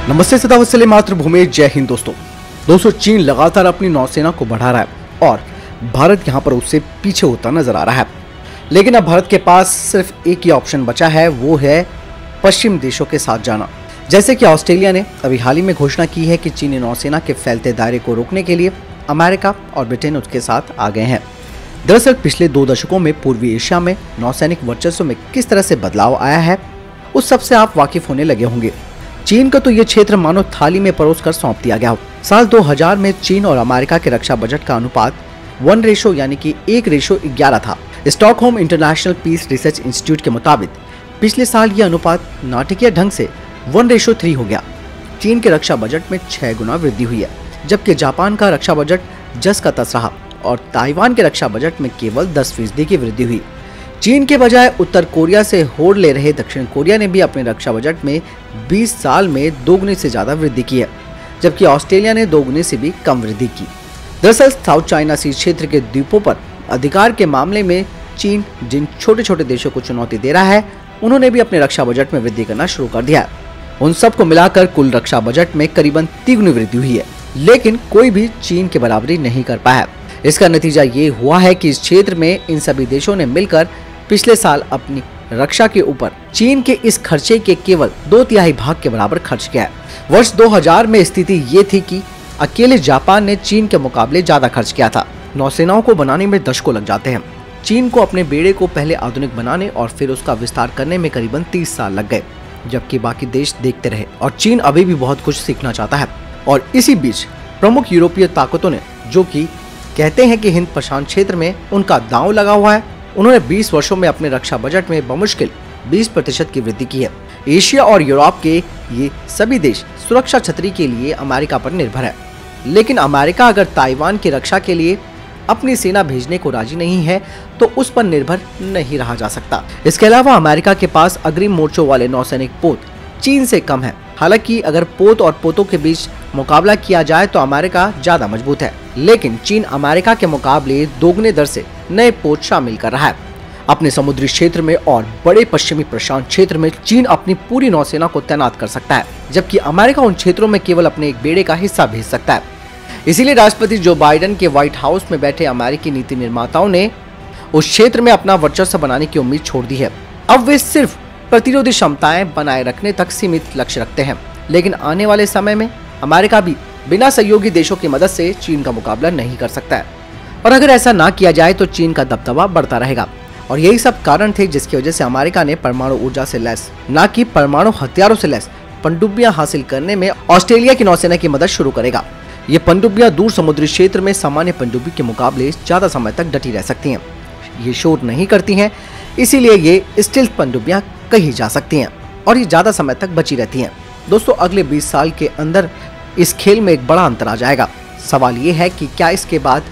नमस्ते सदा वत्सले मातृभूमि, जय हिंद दोस्तों। चीन लगातार अपनी नौसेना को बढ़ा रहा है और भारत यहां पर उससे पीछे होता नजर आ रहा है। लेकिन अब भारत के पास सिर्फ एक ही ऑप्शन बचा है, वो है पश्चिम देशों के साथ जाना। जैसे कि ऑस्ट्रेलिया ने अभी हाल ही में घोषणा की है कि चीनी नौसेना के फैलते दायरे को रोकने के लिए अमेरिका और ब्रिटेन उसके साथ आ गए हैं। दरअसल पिछले 2 दशकों में पूर्वी एशिया में नौसैनिक वर्चस्व में किस तरह से बदलाव आया है, उस सबसे आप वाकिफ होने लगे होंगे। चीन का तो ये क्षेत्र मानो थाली में परोस कर सौंप दिया गया हो। साल 2000 में चीन और अमेरिका के रक्षा बजट का अनुपात 1 यानी कि 1:11 था। Stockholm International Peace Research Institute के मुताबिक पिछले साल ये अनुपात नाटकीय ढंग से 1:3 हो गया। चीन के रक्षा बजट में 6 गुना वृद्धि हुई है, जबकि जापान का रक्षा बजट जस का तस रहा और ताइवान के रक्षा बजट में केवल 10% की वृद्धि हुई। चीन के बजाय उत्तर कोरिया से होड़ ले रहे दक्षिण कोरिया ने भी अपने रक्षा बजट में 20 साल में 2 गुने से ज्यादा वृद्धि की है, जबकि ऑस्ट्रेलिया ने 2 गुने से भी कम वृद्धि की। दरअसल साउथ चाइना सी क्षेत्र के द्वीपों पर अधिकार के मामले में चीन जिन छोटे छोटे देशों को चुनौती दे रहा है, उन्होंने भी अपने रक्षा बजट में वृद्धि करना शुरू कर दिया है। उन सबको मिलाकर कुल रक्षा बजट में करीबन 3 गुनी वृद्धि हुई है, लेकिन कोई भी चीन की बराबरी नहीं कर पाया। इसका नतीजा ये हुआ है कि इस क्षेत्र में इन सभी देशों ने मिलकर पिछले साल अपनी रक्षा के ऊपर चीन के इस खर्चे के केवल 2/3 भाग के बराबर खर्च किया है। वर्ष 2000 में स्थिति ये थी कि अकेले जापान ने चीन के मुकाबले ज्यादा खर्च किया था। नौसेनाओं को बनाने में दशकों लग जाते हैं। चीन को अपने बेड़े को पहले आधुनिक बनाने और फिर उसका विस्तार करने में करीबन 30 साल लग गए, जबकि बाकी देश देखते रहे। और चीन अभी भी बहुत कुछ सीखना चाहता है। और इसी बीच प्रमुख यूरोपीय ताकतों ने, जो कि कहते हैं कि हिंद प्रशांत क्षेत्र में उनका दांव लगा हुआ है, उन्होंने 20 वर्षों में अपने रक्षा बजट में बमुश्किल 20% की वृद्धि की है। एशिया और यूरोप के ये सभी देश सुरक्षा छतरी के लिए अमेरिका पर निर्भर है, लेकिन अमेरिका अगर ताइवान की रक्षा के लिए अपनी सेना भेजने को राजी नहीं है तो उस पर निर्भर नहीं रहा जा सकता। इसके अलावा अमेरिका के पास अग्रिम मोर्चों वाले नौसैनिक पोत चीन से कम है। हालांकि अगर पोत और पोतों के बीच मुकाबला किया जाए तो अमेरिका ज्यादा मजबूत है, लेकिन चीन अमेरिका के मुकाबले 2 गुने दर से नए पोत शामिल कर रहा है। अपने समुद्री क्षेत्र में और बड़े पश्चिमी प्रशांत क्षेत्र में चीन अपनी पूरी नौसेना को तैनात कर सकता है, जबकि अमेरिका उन क्षेत्रों में केवल अपने एक बेड़े का हिस्सा भेज सकता है। इसीलिए राष्ट्रपति जो बाइडेन के व्हाइट हाउस में बैठे अमेरिकी नीति निर्माताओं ने उस क्षेत्र में अपना वर्चस्व बनाने की उम्मीद छोड़ दी है। अब वे सिर्फ प्रतिरोधी क्षमताएं बनाए रखने तक सीमित लक्ष्य रखते हैं, लेकिन आने वाले समय में अमेरिका भी बिना सहयोगी देशों की मदद से चीन का मुकाबला नहीं कर सकता है। और अगर ऐसा ना किया जाए तो चीन का दबदबा बढ़ता रहेगा। और यही सब कारण थे जिसकी वजह से अमेरिका ने परमाणु ऊर्जा से लैस, ना कि परमाणु हथियारों से लैस पनडुब्बियां हासिल करने में ऑस्ट्रेलिया की नौसेना की मदद शुरू करेगा। ये पनडुब्बियां दूर समुद्री क्षेत्र में सामान्य पनडुब्बी के मुकाबले ज्यादा समय तक डटी रह सकती हैं। ये शोर नहीं करती हैं, इसीलिए ये स्टील्थ पनडुब्बियां कही जा सकती हैं और ये ज्यादा समय तक बची रहती हैं। दोस्तों, अगले 20 साल के अंदर इस खेल में एक बड़ा अंतर आ जाएगा। सवाल ये है कि क्या इसके बाद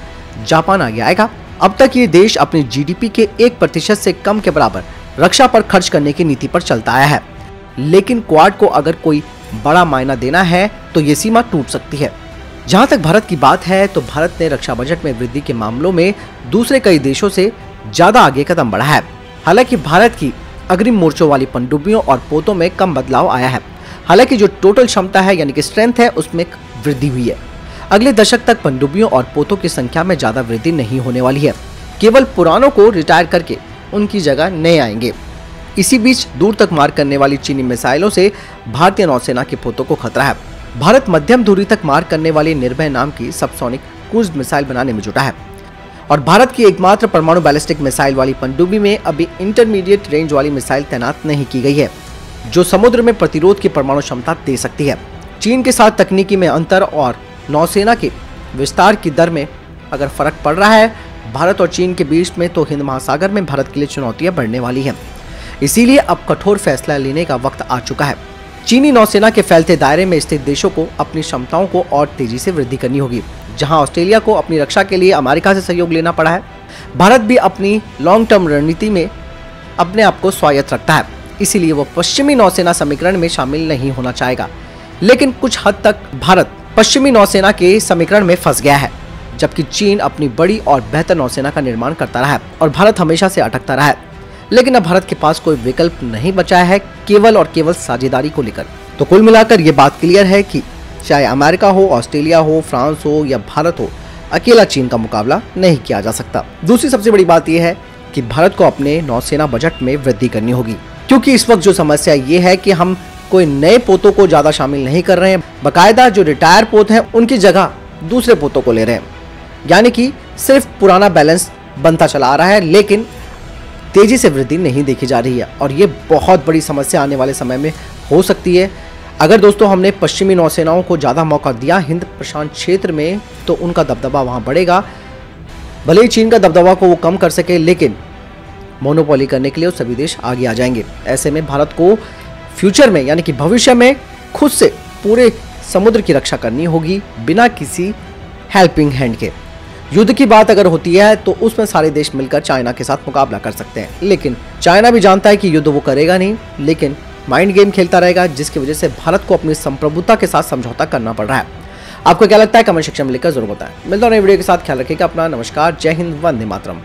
जापान आगे आएगा? अब तक ये देश अपनी जीडीपी के 1% से कम के बराबर रक्षा पर खर्च करने की नीति पर चलता आया है, लेकिन क्वाड को अगर कोई बड़ा मायना देना है तो ये सीमा टूट सकती है। जहां तक भारत की बात है तो भारत ने रक्षा बजट में वृद्धि के मामलों में दूसरे कई देशों से ज्यादा आगे कदम बढ़ा है। हालांकि भारत की अग्रिम मोर्चों वाली पनडुब्बियों और पोतों में कम बदलाव आया है। हालांकि जो टोटल क्षमता है यानी कि स्ट्रेंथ है, उसमें वृद्धि हुई है। अगले दशक तक पनडुब्बियों और पोतों की संख्या में ज्यादा वृद्धि नहीं होने वाली है। केवल पुरानों को रिटायर करके उनकी जगह नए आएंगे। इसी बीच दूर तक मार करने वाली चीनी मिसाइलों से भारतीय नौसेना के पोतों को खतरा है। भारत मध्यम दूरी तक मार करने वाली निर्भय नाम की सबसोनिक क्रूज मिसाइल बनाने में जुटा है और भारत की एकमात्र परमाणु बैलिस्टिक मिसाइल वाली पनडुब्बी में अभी इंटरमीडिएट रेंज वाली मिसाइल तैनात नहीं की गई है, जो समुद्र में प्रतिरोध की परमाणु क्षमता दे सकती है। चीन के साथ तकनीकी में अंतर और नौसेना के विस्तार की दर में अगर फर्क पड़ रहा है भारत और चीन के बीच में, तो हिंद महासागर में भारत के लिए चुनौतियां बढ़ने वाली हैं। इसीलिए अब कठोर फैसला लेने का वक्त आ चुका है। चीनी नौसेना के फैलते दायरे में स्थित देशों को अपनी क्षमताओं को और तेजी से वृद्धि करनी होगी। जहां ऑस्ट्रेलिया को अपनी रक्षा के लिए अमेरिका से सहयोग लेना पड़ा है, भारत भी अपनी लॉन्ग टर्म रणनीति में अपने आप को स्वायत्त रखता है। इसीलिए वो पश्चिमी नौसेना समीकरण में शामिल नहीं होना चाहेगा। लेकिन कुछ हद तक भारत पश्चिमी नौसेना के समीकरण में फंस गया है, जबकि चीन अपनी बड़ी और बेहतर नौसेना का निर्माण करता रहा है और भारत हमेशा से अटकता रहा है। लेकिन अब भारत के पास कोई विकल्प नहीं बचा है, केवल और केवल साझेदारी को लेकर। तो कुल मिलाकर ये बात क्लियर है कि चाहे अमेरिका हो, ऑस्ट्रेलिया हो, फ्रांस हो या भारत हो, अकेला चीन का मुकाबला नहीं किया जा सकता। दूसरी सबसे बड़ी बात यह है कि भारत को अपने नौसेना बजट में वृद्धि करनी होगी, क्योंकि इस वक्त जो समस्या ये है कि हम कोई नए पोतों को ज्यादा शामिल नहीं कर रहे हैं, बाकायदा जो रिटायर पोत हैं उनकी जगह दूसरे पोतों को ले रहे हैं, यानी कि सिर्फ पुराना बैलेंस बनता चला आ रहा है, लेकिन तेजी से वृद्धि नहीं देखी जा रही है और ये बहुत बड़ी समस्या आने वाले समय में हो सकती है। अगर दोस्तों हमने पश्चिमी नौसेनाओं को ज़्यादा मौका दिया हिंद प्रशांत क्षेत्र में, तो उनका दबदबा वहाँ बढ़ेगा। भले ही चीन का दबदबा को वो कम कर सके, लेकिन मोनोपोली करने के लिए वो सभी देश आगे आ जाएंगे। ऐसे में भारत को फ्यूचर में यानी कि भविष्य में खुद से पूरे समुद्र की रक्षा करनी होगी, बिना किसी हेल्पिंग हैंड के। युद्ध की बात अगर होती है तो उसमें सारे देश मिलकर चाइना के साथ मुकाबला कर सकते हैं, लेकिन चाइना भी जानता है कि युद्ध वो करेगा नहीं, लेकिन माइंड गेम खेलता रहेगा, जिसकी वजह से भारत को अपनी संप्रभुता के साथ समझौता करना पड़ रहा है। आपको क्या लगता है कमेंट सेक्शन में लिखकर जरूर बताएं। मिलता हूं नई वीडियो के साथ, ख्याल रखिएगा अपना। नमस्कार, जय हिंद, वंदे मातरम।